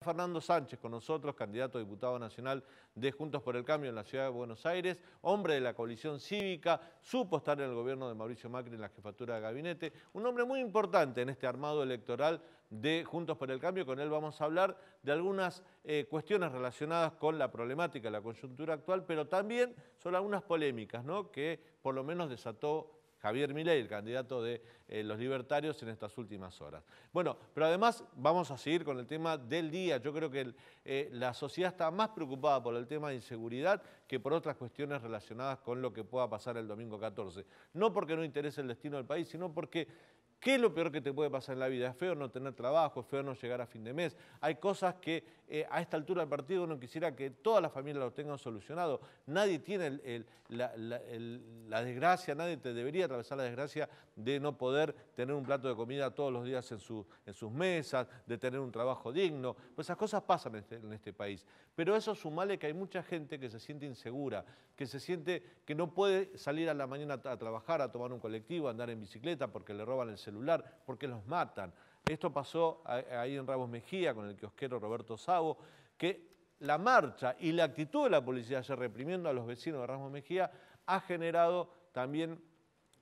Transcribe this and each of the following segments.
Fernando Sánchez con nosotros, candidato a diputado nacional de Juntos por el Cambio en la ciudad de Buenos Aires, hombre de la coalición cívica, supo estar en el gobierno de Mauricio Macri en la jefatura de gabinete, un hombre muy importante en este armado electoral de Juntos por el Cambio. Con él vamos a hablar de algunas cuestiones relacionadas con la problemática, la coyuntura actual, pero también sobre algunas polémicas, ¿no?, que por lo menos desató Javier Milei, el candidato de los libertarios, en estas últimas horas. Bueno, pero además vamos a seguir con el tema del día. Yo creo que la sociedad está más preocupada por el tema de inseguridad que por otras cuestiones relacionadas con lo que pueda pasar el domingo 14. No porque no interese el destino del país, sino porque ¿qué es lo peor que te puede pasar en la vida? Es feo no tener trabajo, es feo no llegar a fin de mes. Hay cosas que a esta altura del partido uno quisiera que todas las familias lo tengan solucionado. Nadie tiene la desgracia, nadie te debería atravesar la desgracia de no poder tener un plato de comida todos los días en sus mesas, de tener un trabajo digno. Pues esas cosas pasan en este país. Pero eso sumale que hay mucha gente que se siente insegura, que se siente que no puede salir a la mañana a trabajar, a tomar un colectivo, a andar en bicicleta porque le roban el celular, porque los matan. Esto pasó ahí en Ramos Mejía con el kiosquero Roberto Savo, que la marcha y la actitud de la policía ayer reprimiendo a los vecinos de Ramos Mejía ha generado también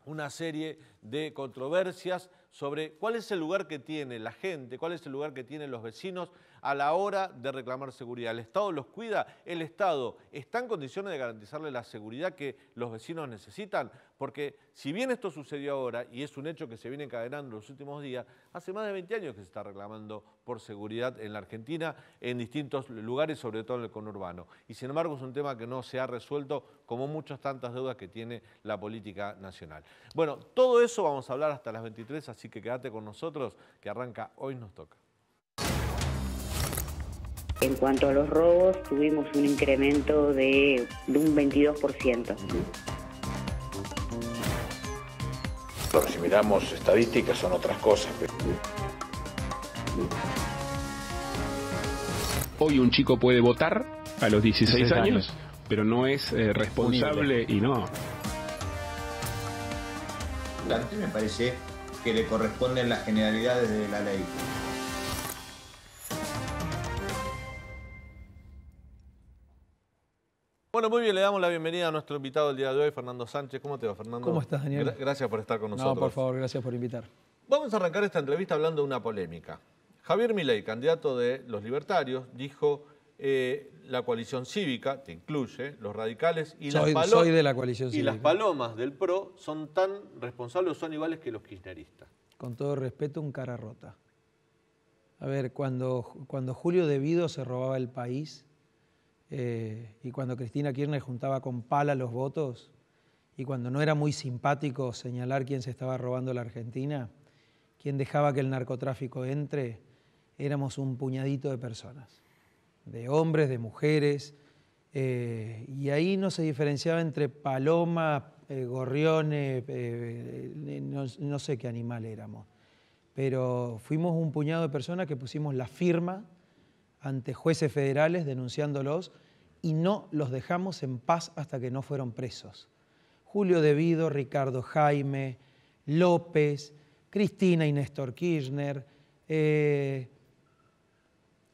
una serie de controversias sobre cuál es el lugar que tiene la gente, cuál es el lugar que tienen los vecinos a la hora de reclamar seguridad. ¿El Estado los cuida? ¿El Estado está en condiciones de garantizarle la seguridad que los vecinos necesitan? Porque si bien esto sucedió ahora, y es un hecho que se viene encadenando en los últimos días, hace más de 20 años que se está reclamando por seguridad en la Argentina, en distintos lugares, sobre todo en el conurbano. Y sin embargo es un tema que no se ha resuelto, como muchas tantas deudas que tiene la política nacional. Bueno, todo eso vamos a hablar hasta las 23, así que quédate con nosotros, que arranca Hoy Nos Toca. En cuanto a los robos, tuvimos un incremento de un 22%. Pero si miramos estadísticas son otras cosas. Hoy un chico puede votar a los 16 años, pero no es responsable y no. Antes me parece que le corresponden las generalidades de la ley. Bueno, muy bien, le damos la bienvenida a nuestro invitado del día de hoy, Fernando Sánchez. ¿Cómo te va, Fernando? ¿Cómo estás, Daniel? Gracias por estar con nosotros. No, por favor, gracias por invitar. Vamos a arrancar esta entrevista hablando de una polémica. Javier Milei, candidato de los libertarios, dijo la coalición cívica, que incluye los radicales y soy de la coalición cívica. Y las palomas del PRO son tan responsables o son iguales que los kirchneristas. Con todo respeto, un cara rota. A ver, cuando Julio De Vido se robaba el país y cuando Cristina Kirchner juntaba con pala los votos y cuando no era muy simpático señalar quién se estaba robando la Argentina, quién dejaba que el narcotráfico entre, éramos un puñadito de personas, de hombres, de mujeres, y ahí no se diferenciaba entre palomas, gorriones, no sé qué animal éramos, pero fuimos un puñado de personas que pusimos la firma ante jueces federales denunciándolos y no los dejamos en paz hasta que no fueron presos. Julio De Vido, Ricardo Jaime, López, Cristina y Néstor Kirchner,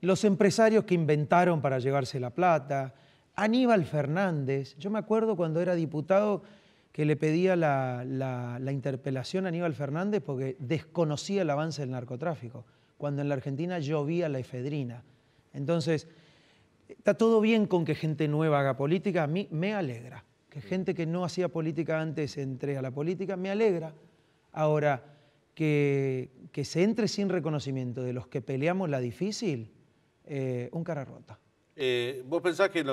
los empresarios que inventaron para llevarse la plata, Aníbal Fernández. Yo me acuerdo cuando era diputado que le pedía la interpelación a Aníbal Fernández porque desconocía el avance del narcotráfico, cuando en la Argentina llovía la efedrina. Entonces, está todo bien con que gente nueva haga política, a mí me alegra. Que gente que no hacía política antes entre a la política, me alegra. Ahora, que se entre sin reconocimiento de los que peleamos la difícil, un cara rota. Vos pensás que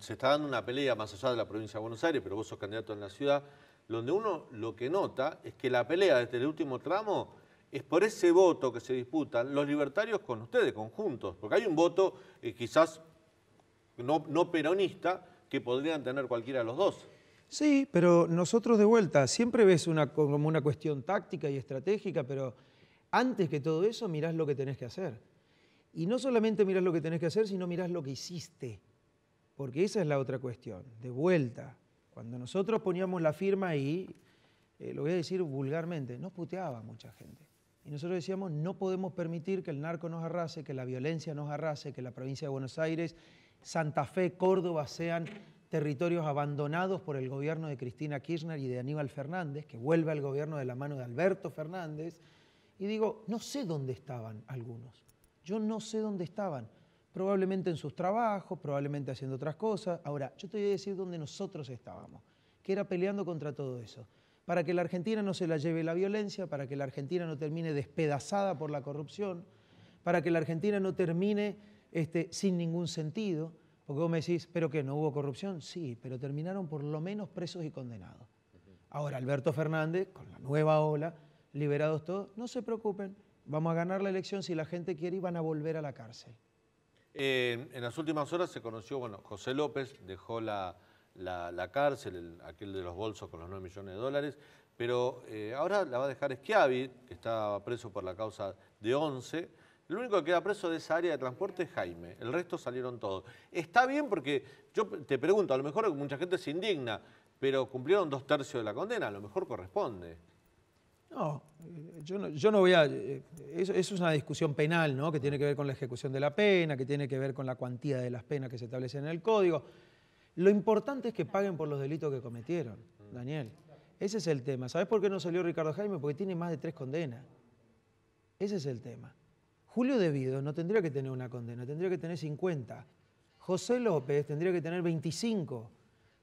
se está dando una pelea más allá de la provincia de Buenos Aires, pero vos sos candidato en la ciudad, donde uno lo que nota es que la pelea desde el último tramo es por ese voto que se disputan los libertarios con ustedes, conjuntos, porque hay un voto quizás no peronista que podrían tener cualquiera de los dos. Sí, pero nosotros de vuelta, siempre ves como una cuestión táctica y estratégica, pero antes que todo eso mirás lo que tenés que hacer. Y no solamente mirás lo que tenés que hacer, sino mirás lo que hiciste, porque esa es la otra cuestión, de vuelta. Cuando nosotros poníamos la firma ahí, lo voy a decir vulgarmente, nos puteaba mucha gente. Y nosotros decíamos, no podemos permitir que el narco nos arrase, que la violencia nos arrase, que la provincia de Buenos Aires, Santa Fe, Córdoba sean territorios abandonados por el gobierno de Cristina Kirchner y de Aníbal Fernández, que vuelva al gobierno de la mano de Alberto Fernández. Y digo, no sé dónde estaban algunos. Yo no sé dónde estaban. Probablemente en sus trabajos, probablemente haciendo otras cosas. Ahora, yo te voy a decir dónde nosotros estábamos, que era peleando contra todo eso. Para que la Argentina no se la lleve la violencia, para que la Argentina no termine despedazada por la corrupción, para que la Argentina no termine sin ningún sentido. Porque vos me decís, ¿pero qué? ¿No hubo corrupción? Sí, pero terminaron por lo menos presos y condenados. Ahora, Alberto Fernández, con la nueva ola, liberados todos, no se preocupen, vamos a ganar la elección si la gente quiere y van a volver a la cárcel. En las últimas horas se conoció, bueno, José López dejó la cárcel, aquel de los bolsos con los 9 millones de dólares, pero ahora la va a dejar Schiavi, que está preso por la causa de 11. El único que queda preso de esa área de transporte es Jaime, el resto salieron todos. Está bien porque yo te pregunto, a lo mejor mucha gente se indigna, pero cumplieron 2/3 de la condena, a lo mejor corresponde. No, yo no voy a... Eso es una discusión penal, ¿no? Que tiene que ver con la ejecución de la pena, que tiene que ver con la cuantía de las penas que se establecen en el Código. Lo importante es que paguen por los delitos que cometieron, Daniel. Ese es el tema. ¿Sabés por qué no salió Ricardo Jaime? Porque tiene más de 3 condenas. Ese es el tema. Julio De Vido no tendría que tener una condena, tendría que tener 50. José López tendría que tener 25.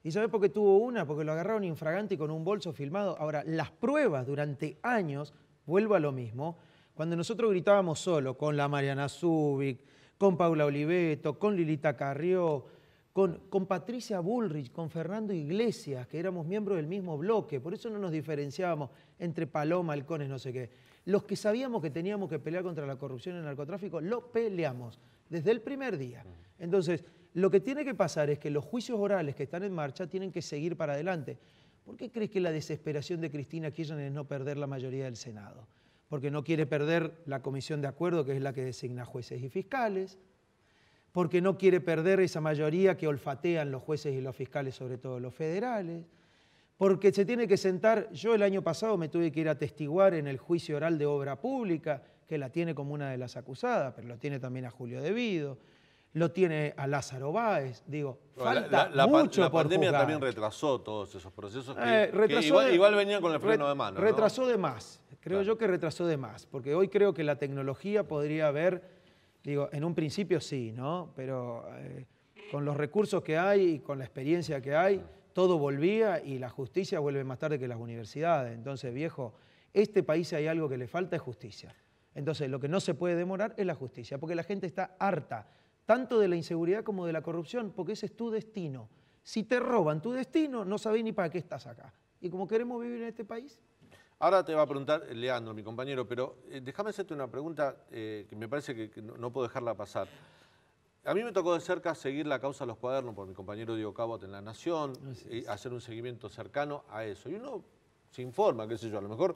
¿Y sabés por qué tuvo una? Porque lo agarraron infragante y con un bolso filmado. Ahora, las pruebas durante años, vuelvo a lo mismo, cuando nosotros gritábamos solo, con la Mariana Zubik, con Paula Oliveto, con Lilita Carrió, con Patricia Bullrich, con Fernando Iglesias, que éramos miembros del mismo bloque, por eso no nos diferenciábamos entre Paloma, Halcones, no sé qué. Los que sabíamos que teníamos que pelear contra la corrupción y el narcotráfico, lo peleamos desde el primer día. Entonces, lo que tiene que pasar es que los juicios orales que están en marcha tienen que seguir para adelante. ¿Por qué crees que la desesperación de Cristina Kirchner es no perder la mayoría del Senado? Porque no quiere perder la comisión de acuerdo, que es la que designa jueces y fiscales, porque no quiere perder esa mayoría que olfatean los jueces y los fiscales, sobre todo los federales, porque se tiene que sentar. Yo el año pasado me tuve que ir a atestiguar en el juicio oral de obra pública, que la tiene como una de las acusadas, pero lo tiene también a Julio De Vido, lo tiene a Lázaro Báez. Digo, falta mucho por pandemia juzgar. También retrasó todos esos procesos que igual venían con el freno de mano, ¿no? Retrasó de más, creo yo que retrasó de más, porque hoy creo que la tecnología podría haber, digo, en un principio sí, ¿no? Pero con los recursos que hay y con la experiencia que hay, todo volvía y la justicia vuelve más tarde que las universidades. Entonces, viejo, este país, si hay algo que le falta es justicia. Entonces, lo que no se puede demorar es la justicia, porque la gente está harta, tanto de la inseguridad como de la corrupción, porque ese es tu destino. Si te roban tu destino, no sabés ni para qué estás acá. Y como queremos vivir en este país... Ahora te va a preguntar Leandro, mi compañero, pero déjame hacerte una pregunta que me parece que no puedo dejarla pasar. A mí me tocó de cerca seguir la causa de los cuadernos por mi compañero Diego Cabot en La Nación, y hacer un seguimiento cercano a eso. Y uno se informa, qué sé yo, a lo mejor,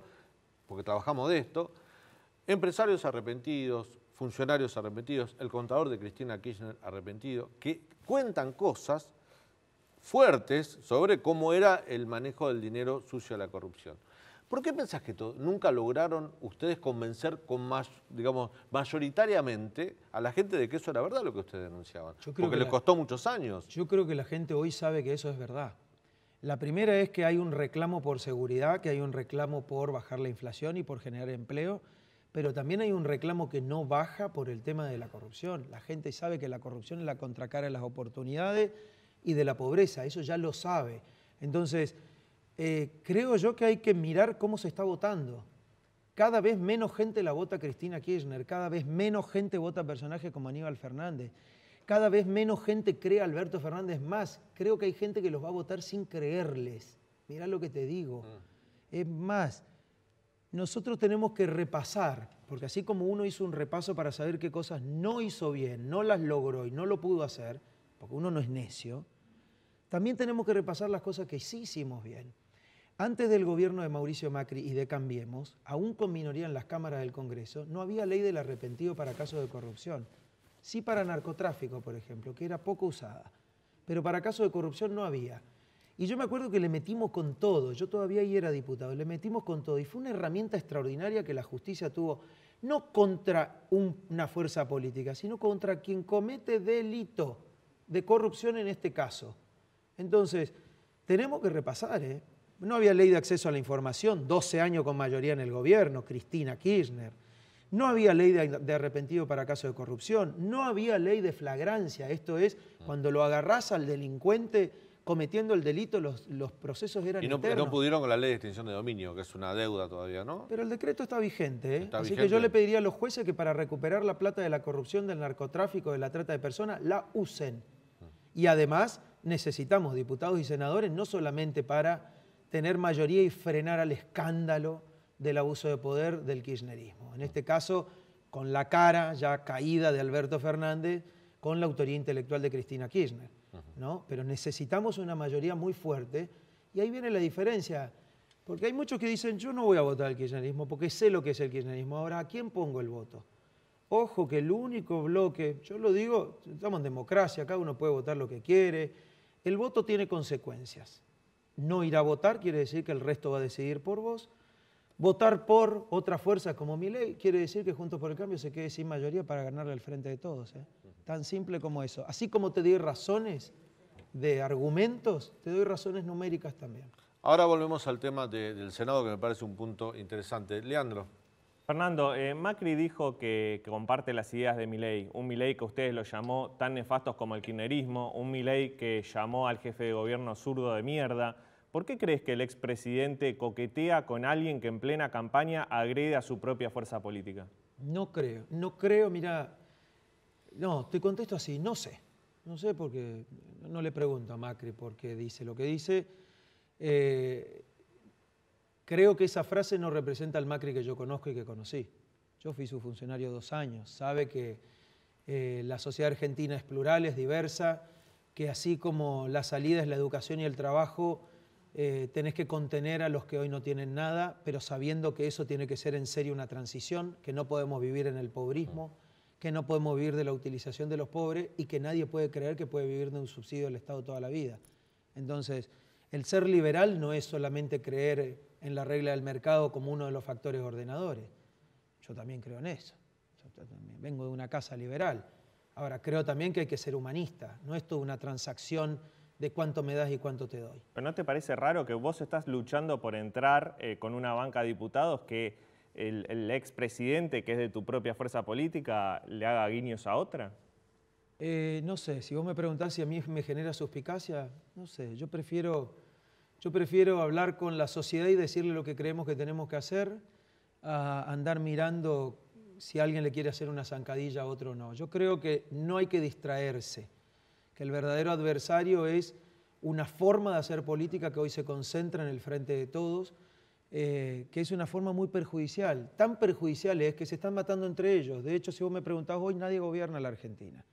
porque trabajamos de esto, empresarios arrepentidos, funcionarios arrepentidos, el contador de Cristina Kirchner arrepentido, que cuentan cosas fuertes sobre cómo era el manejo del dinero sucio de la corrupción. ¿Por qué pensás que nunca lograron ustedes convencer digamos, mayoritariamente a la gente de que eso era verdad lo que ustedes denunciaban? Porque les costó muchos años. Yo creo que la gente hoy sabe que eso es verdad. La primera es que hay un reclamo por seguridad, que hay un reclamo por bajar la inflación y por generar empleo, pero también hay un reclamo que no baja por el tema de la corrupción. La gente sabe que la corrupción es la contracara de las oportunidades y de la pobreza, eso ya lo sabe. Entonces, creo yo que hay que mirar cómo se está votando. Cada vez menos gente la vota Cristina Kirchner, cada vez menos gente vota personajes como Aníbal Fernández, cada vez menos gente cree a Alberto Fernández más. Creo que hay gente que los va a votar sin creerles. Mirá lo que te digo. Es más, nosotros tenemos que repasar, porque así como uno hizo un repaso para saber qué cosas no hizo bien, no las logró y no lo pudo hacer, porque uno no es necio, también tenemos que repasar las cosas que sí hicimos bien. Antes del gobierno de Mauricio Macri y de Cambiemos, aún con minoría en las cámaras del Congreso, no había ley del arrepentido para casos de corrupción. Sí para narcotráfico, por ejemplo, que era poco usada, pero para casos de corrupción no había. Y yo me acuerdo que le metimos con todo, yo todavía ahí era diputado, le metimos con todo. Y fue una herramienta extraordinaria que la justicia tuvo, no contra una fuerza política, sino contra quien comete delito de corrupción en este caso. Entonces, tenemos que repasar, ¿eh? No había ley de acceso a la información, 12 años con mayoría en el gobierno, Cristina Kirchner. No había ley de arrepentido para caso de corrupción, no había ley de flagrancia, esto es, cuando lo agarrás al delincuente cometiendo el delito, los procesos eran eternos. Y no pudieron con la ley de extinción de dominio, que es una deuda todavía, ¿no? Pero el decreto está vigente, ¿eh? Está Así vigente. que yo le pediría a los jueces que para recuperar la plata de la corrupción, del narcotráfico, de la trata de personas, la usen. Y además necesitamos diputados y senadores no solamente para tener mayoría y frenar al escándalo del abuso de poder del kirchnerismo. En este caso, con la cara ya caída de Alberto Fernández, con la autoría intelectual de Cristina Kirchner, ¿no? Pero necesitamos una mayoría muy fuerte y ahí viene la diferencia. Porque hay muchos que dicen, yo no voy a votar al kirchnerismo porque sé lo que es el kirchnerismo. Ahora, ¿a quién pongo el voto? Ojo que el único bloque, yo lo digo, estamos en democracia, cada uno puede votar lo que quiere. El voto tiene consecuencias. No ir a votar quiere decir que el resto va a decidir por vos. Votar por otra fuerza como Milei quiere decir que Juntos por el Cambio se quede sin mayoría para ganarle al frente de todos, ¿eh? Tan simple como eso. Así como te doy razones de argumentos, te doy razones numéricas también. Ahora volvemos al tema del Senado, que me parece un punto interesante. Leandro. Fernando, Macri dijo que comparte las ideas de Milei, un Milei que ustedes lo llamó tan nefastos como el kirchnerismo, un Milei que llamó al jefe de gobierno zurdo de mierda. ¿Por qué crees que el expresidente coquetea con alguien que en plena campaña agrede a su propia fuerza política? No creo, mira, no, te contesto así, no sé porque no le pregunto a Macri por qué dice lo que dice. Creo que esa frase no representa al Macri que yo conozco y que conocí. Yo fui su funcionario 2 años, sabe que la sociedad argentina es plural, es diversa, que así como la salida es la educación y el trabajo, tenés que contener a los que hoy no tienen nada, pero sabiendo que eso tiene que ser en serio una transición, que no podemos vivir en el pobrismo, que no podemos vivir de la utilización de los pobres y que nadie puede creer que puede vivir de un subsidio del Estado toda la vida. Entonces, el ser liberal no es solamente creer en la regla del mercado como uno de los factores ordenadores. Yo también creo en eso. Yo también vengo de una casa liberal. Ahora, creo también que hay que ser humanista. No es toda una transacción de cuánto me das y cuánto te doy. ¿Pero no te parece raro que vos estás luchando por entrar con una banca de diputados que el expresidente, que es de tu propia fuerza política, le haga guiños a otra? No sé, si vos me preguntás si a mí me genera suspicacia, no sé, yo prefiero hablar con la sociedad y decirle lo que creemos que tenemos que hacer, a andar mirando si alguien le quiere hacer una zancadilla a otro o no. Yo creo que no hay que distraerse, que el verdadero adversario es una forma de hacer política que hoy se concentra en el frente de todos, que es una forma muy perjudicial. Tan perjudicial es que se están matando entre ellos. De hecho, si vos me preguntás, hoy nadie gobierna la Argentina.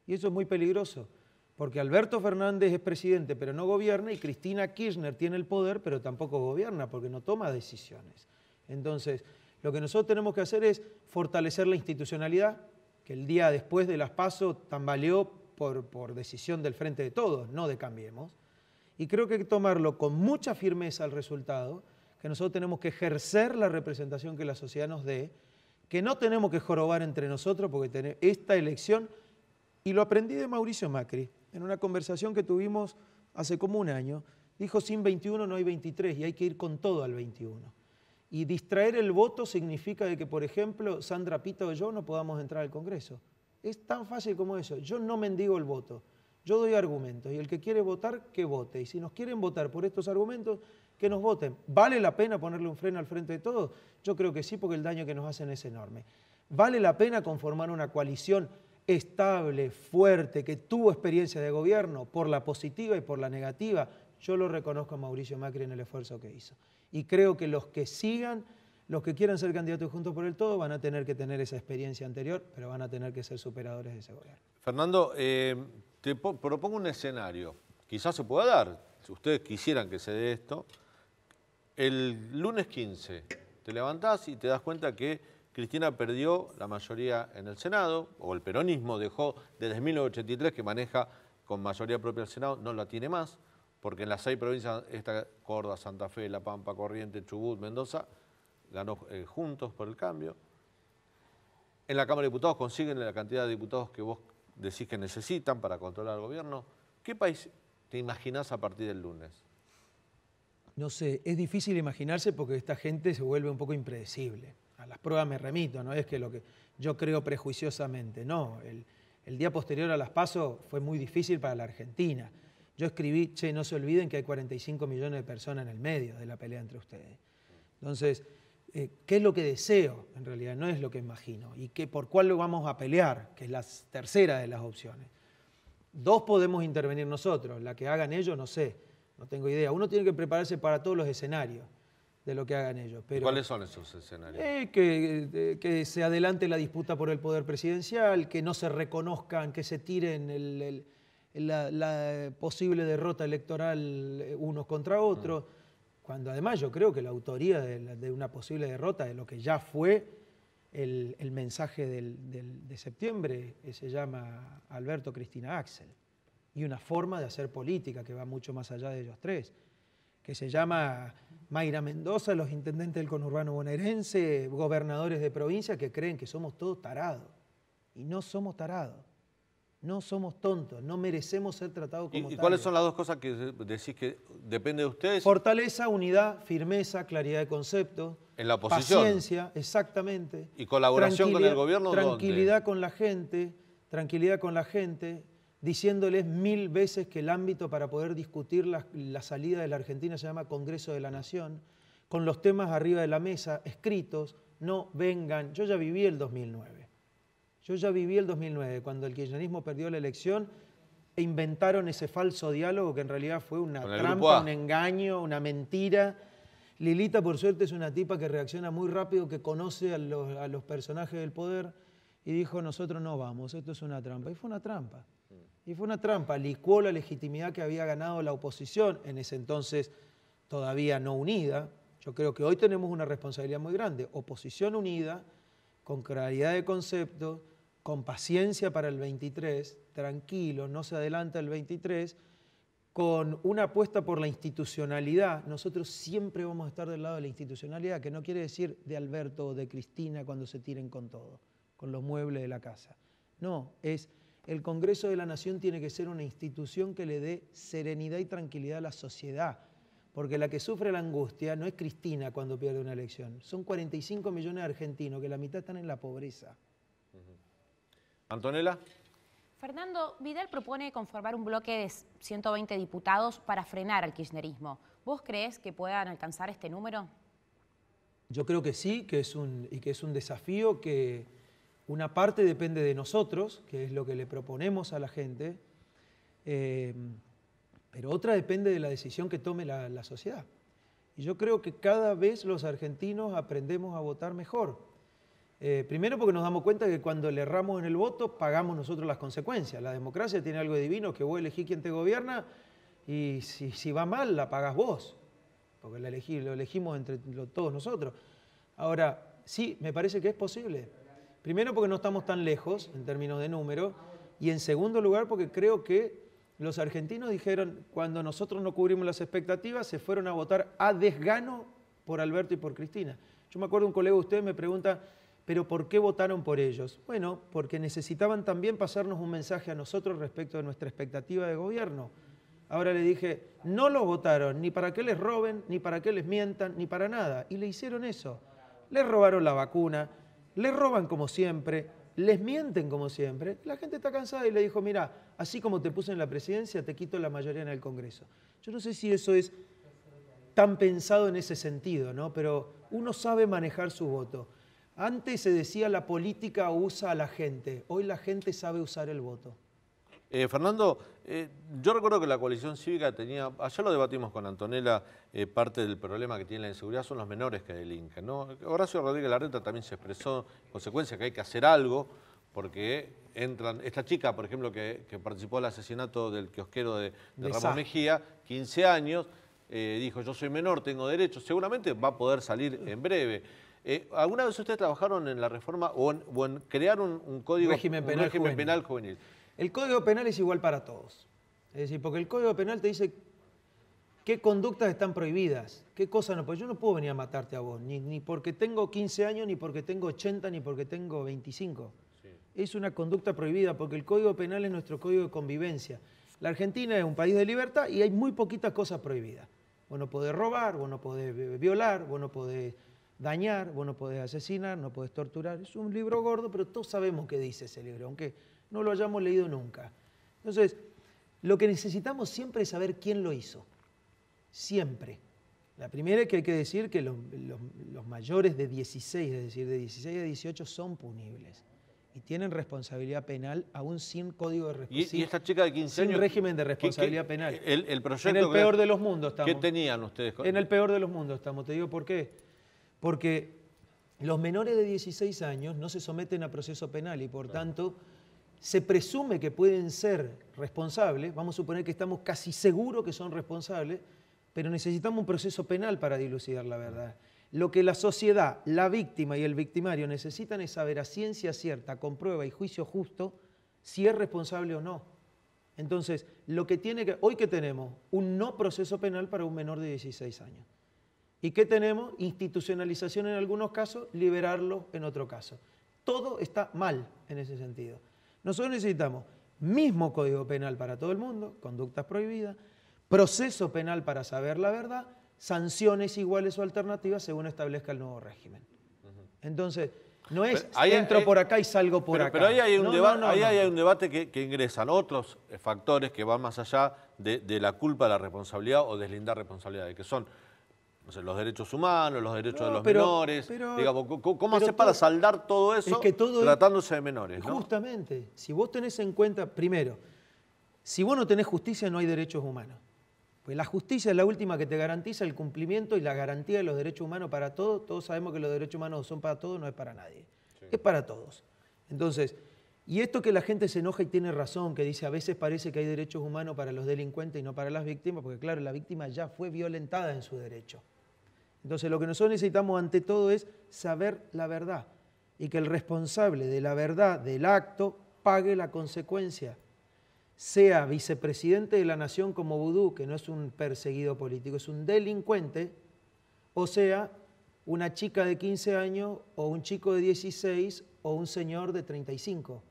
Y eso es muy peligroso, porque Alberto Fernández es presidente, pero no gobierna, y Cristina Kirchner tiene el poder, pero tampoco gobierna, porque no toma decisiones. Entonces, lo que nosotros tenemos que hacer es fortalecer la institucionalidad, que el día después de las PASO tambaleó por decisión del frente de todos, no de Cambiemos. Y creo que hay que tomarlo con mucha firmeza el resultado, que nosotros tenemos que ejercer la representación que la sociedad nos dé, que no tenemos que jorobar entre nosotros, porque esta elección, y lo aprendí de Mauricio Macri, en una conversación que tuvimos hace como un año, dijo, sin 21 no hay 23 y hay que ir con todo al 21. Y distraer el voto significa de que, por ejemplo, Sandra Pita o yo no podamos entrar al Congreso. Es tan fácil como eso. Yo no mendigo el voto, yo doy argumentos y el que quiere votar, que vote. Y si nos quieren votar por estos argumentos, que nos voten. ¿Vale la pena ponerle un freno al frente de todos? Yo creo que sí, porque el daño que nos hacen es enorme. ¿Vale la pena conformar una coalición estable, fuerte, que tuvo experiencia de gobierno por la positiva y por la negativa? Yo lo reconozco a Mauricio Macri en el esfuerzo que hizo. Y creo que los que sigan, los que quieran ser candidatos Juntos por el Todo, van a tener que tener esa experiencia anterior, pero van a tener que ser superadores de ese gobierno. Fernando, te propongo un escenario. Quizás se pueda dar, si ustedes quisieran que se dé esto. El lunes 15 te levantás y te das cuenta que Cristina perdió la mayoría en el Senado, o el peronismo dejó desde 1983 que maneja con mayoría propia el Senado, no la tiene más. porque en las 6 provincias, Córdoba, Santa Fe, La Pampa, Corrientes, Chubut, Mendoza, ganó Juntos por el Cambio. En la Cámara de Diputados consiguen la cantidad de diputados que vos decís que necesitan para controlar el gobierno. ¿Qué país te imaginás a partir del lunes? No sé, es difícil imaginarse porque esta gente se vuelve un poco impredecible. A las pruebas me remito, no es que lo que yo creo prejuiciosamente, no. El día posterior a las PASO fue muy difícil para la Argentina. Yo escribí, che, no se olviden que hay 45 millones de personas en el medio de la pelea entre ustedes. Entonces, ¿qué es lo que deseo? En realidad no es lo que imagino. ¿Y por cuál lo vamos a pelear? Que es la tercera de las opciones. 2 podemos intervenir nosotros, la que hagan ellos no sé, no tengo idea. Uno tiene que prepararse para todos los escenarios de lo que hagan ellos. Pero, ¿cuáles son esos escenarios? Que se adelante la disputa por el poder presidencial, que no se reconozcan, que se tiren la posible derrota electoral unos contra otros, cuando además yo creo que la autoría de una posible derrota de lo que ya fue el mensaje de septiembre se llama Alberto, Cristina, Axel, y una forma de hacer política que va mucho más allá de ellos 3, que se llama Mayra Mendoza, los intendentes del conurbano bonaerense, gobernadores de provincia que creen que somos todos tarados, y no somos tarados. No somos tontos, no merecemos ser tratados como tales. ¿Y cuáles son las 2 cosas que decís que depende de ustedes? Fortaleza, unidad, firmeza, claridad de conceptos. En la oposición. Paciencia, exactamente. ¿Y colaboración con el gobierno? Tranquilidad ¿dónde? Tranquilidad con la gente, diciéndoles 1000 veces que el ámbito para poder discutir la salida de la Argentina se llama Congreso de la Nación, con los temas arriba de la mesa, escritos, no vengan. Yo ya viví el 2009. Cuando el kirchnerismo perdió la elección e inventaron ese falso diálogo que en realidad fue una trampa, un engaño, una mentira. Lilita, por suerte, es una tipa que reacciona muy rápido, que conoce a los personajes del poder y dijo, nosotros no vamos, esto es una trampa. Y fue una trampa. Licuó la legitimidad que había ganado la oposición, en ese entonces todavía no unida. Yo creo que hoy tenemos una responsabilidad muy grande. Oposición unida, con claridad de concepto, con paciencia para el 23, tranquilo, no se adelanta el 23, con una apuesta por la institucionalidad. Nosotros siempre vamos a estar del lado de la institucionalidad, que no quiere decir de Alberto o de Cristina cuando se tiren con todo, con los muebles de la casa. No, es el Congreso de la Nación tiene que ser una institución que le dé serenidad y tranquilidad a la sociedad, porque la que sufre la angustia no es Cristina cuando pierde una elección, son 45 millones de argentinos que la mitad están en la pobreza. ¿Antonella? Fernando, Vidal propone conformar un bloque de 120 diputados para frenar al kirchnerismo. ¿Vos creés que puedan alcanzar este número? Yo creo que sí, que es un desafío que una parte depende de nosotros, que es lo que le proponemos a la gente, pero otra depende de la decisión que tome la sociedad. Y yo creo que cada vez los argentinos aprendemos a votar mejor. Primero porque nos damos cuenta que cuando le erramos en el voto pagamos nosotros las consecuencias. La democracia tiene algo de divino, que vos elegís quién te gobierna y si va mal la pagás vos, porque lo elegimos entre todos nosotros. Ahora, sí, me parece que es posible. Primero porque no estamos tan lejos en términos de número y en segundo lugar porque creo que los argentinos dijeron, cuando nosotros no cubrimos las expectativas, se fueron a votar a desgano por Alberto y por Cristina. Yo me acuerdo un colega de ustedes me pregunta, ¿pero por qué votaron por ellos? Bueno, porque necesitaban también pasarnos un mensaje a nosotros respecto de nuestra expectativa de gobierno. Ahora le dije, no los votaron ni para que les roben, ni para que les mientan, ni para nada. Y le hicieron eso. Les robaron la vacuna, les roban como siempre, les mienten como siempre. La gente está cansada y le dijo, mira, así como te puse en la presidencia, te quito la mayoría en el Congreso. Yo no sé si eso es tan pensado en ese sentido, ¿no? Pero uno sabe manejar su voto. Antes se decía la política usa a la gente, hoy la gente sabe usar el voto. Fernando, yo recuerdo que la coalición cívica tenía, ayer lo debatimos con Antonella, parte del problema que tiene la inseguridad son los menores que delinquen, ¿no? Horacio Rodríguez Larreta también se expresó en consecuencia que hay que hacer algo porque entran, esta chica, por ejemplo, que participó del asesinato del kiosquero de Ramos Mejía, 15 años, dijo yo soy menor, tengo derechos, seguramente va a poder salir en breve. ¿Alguna vez ustedes trabajaron en la reforma o en crear un código régimen penal juvenil? El Código Penal es igual para todos. Es decir, porque el Código Penal te dice ¿Qué conductas están prohibidas? ¿Qué cosas no? Porque yo no puedo venir a matarte a vos, ni porque tengo 15 años, ni porque tengo 80, ni porque tengo 25. Sí. Es una conducta prohibida porque el Código Penal es nuestro código de convivencia. La Argentina es un país de libertad y hay muy poquitas cosas prohibidas. Vos no podés robar, vos no podés violar, vos no podés dañar, vos no podés asesinar, no podés torturar. Es un libro gordo, pero todos sabemos qué dice ese libro, aunque no lo hayamos leído nunca. Entonces, lo que necesitamos siempre es saber quién lo hizo. Siempre. La primera es que hay que decir que los mayores de 16, es decir, de 16 a 18 son punibles y tienen responsabilidad penal aún sin código de responsabilidad. ¿Y esta chica de 15 años? Sin régimen de responsabilidad penal. El proyecto en el peor de los mundos estamos. ¿Qué tenían ustedes? En el peor de los mundos estamos. Te digo por qué. Porque los menores de 16 años no se someten a proceso penal y por tanto se presume que pueden ser responsables. Vamos a suponer que estamos casi seguros que son responsables, pero necesitamos un proceso penal para dilucidar la verdad. Lo que la sociedad, la víctima y el victimario necesitan es saber a ciencia cierta, con prueba y juicio justo, si es responsable o no. Entonces, hoy ¿qué tenemos? Un no proceso penal para un menor de 16 años. ¿Y qué tenemos? Institucionalización en algunos casos, liberarlo en otro caso. Todo está mal en ese sentido. Nosotros necesitamos mismo Código Penal para todo el mundo, conductas prohibidas, proceso penal para saber la verdad, sanciones iguales o alternativas según establezca el nuevo régimen. Entonces, no es entro por acá y salgo por acá. Pero ahí hay un debate, hay un debate que ingresan otros factores que van más allá de la culpa, la responsabilidad o deslindar responsabilidades, que son, no sé, los derechos humanos, los derechos de los menores. Digamos, ¿cómo hacer para saldar todo eso tratándose de menores? ¿No? Justamente, si vos tenés en cuenta, primero, si vos no tenés justicia no hay derechos humanos. Pues la justicia es la última que te garantiza el cumplimiento y la garantía de los derechos humanos para todos. Todos sabemos que los derechos humanos son para todos, no es para nadie. Sí. Es para todos. Entonces, y esto que la gente se enoja y tiene razón, que dice a veces parece que hay derechos humanos para los delincuentes y no para las víctimas, porque claro, la víctima ya fue violentada en su derecho. Entonces, lo que nosotros necesitamos ante todo es saber la verdad y que el responsable de la verdad del acto pague la consecuencia. Sea vicepresidente de la nación como Vudú, que no es un perseguido político, es un delincuente, o sea, una chica de 15 años, o un chico de 16, o un señor de 35.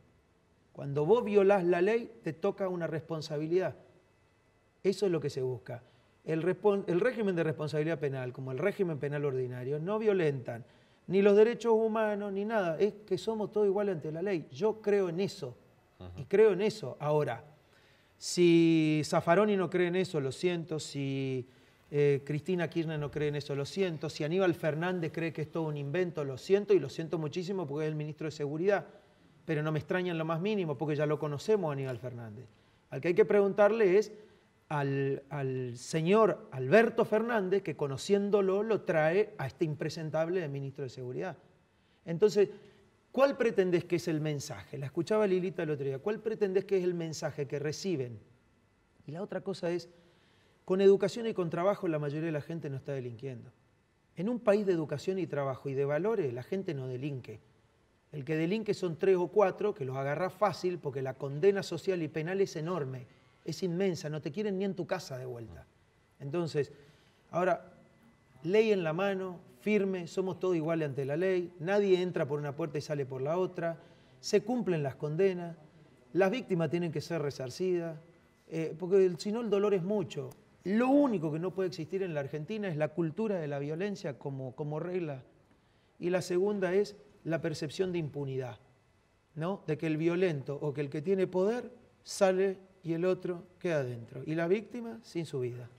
Cuando vos violás la ley, te toca una responsabilidad. Eso es lo que se busca. El régimen de responsabilidad penal, como el régimen penal ordinario, no violentan ni los derechos humanos, ni nada. Es que somos todos iguales ante la ley. Yo creo en eso. Y creo en eso. Ahora, si Zaffaroni no cree en eso, lo siento. Si Cristina Kirchner no cree en eso, lo siento. Si Aníbal Fernández cree que es todo un invento, lo siento. Y lo siento muchísimo porque es el ministro de Seguridad. Pero no me extraña en lo más mínimo porque ya lo conocemos a Aníbal Fernández. Al que hay que preguntarle es al señor Alberto Fernández, que conociéndolo lo trae a este impresentable de ministro de Seguridad. Entonces, ¿cuál pretendés que es el mensaje? La escuchaba Lilita el otro día. ¿Cuál pretendés que es el mensaje que reciben? Y la otra cosa es, con educación y con trabajo la mayoría de la gente no está delinquiendo. En un país de educación y trabajo y de valores, la gente no delinque. El que delinque son 3 o 4, que los agarrás fácil porque la condena social y penal es enorme, es inmensa, no te quieren ni en tu casa de vuelta. Entonces, ahora, ley en la mano, firme, somos todos iguales ante la ley, nadie entra por una puerta y sale por la otra, se cumplen las condenas, las víctimas tienen que ser resarcidas, porque si no el dolor es mucho. Lo único que no puede existir en la Argentina es la cultura de la violencia como regla. Y la segunda es la percepción de impunidad, ¿no? De que el violento o que el que tiene poder sale y el otro queda adentro. Y la víctima sin su vida.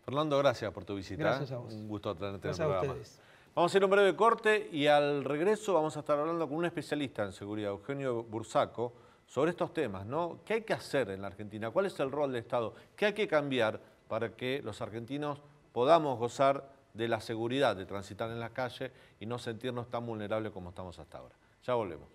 Fernando, gracias por tu visita. Gracias a vos. Un gusto tenerte en el Gracias a programa. ustedes. Vamos a hacer un breve corte y al regreso vamos a estar hablando con un especialista en seguridad, Eugenio Bursaco, sobre estos temas, ¿no? ¿Qué hay que hacer en la Argentina? ¿Cuál es el rol del Estado? ¿Qué hay que cambiar para que los argentinos podamos gozar de la seguridad de transitar en la calle y no sentirnos tan vulnerables como estamos hasta ahora? Ya volvemos.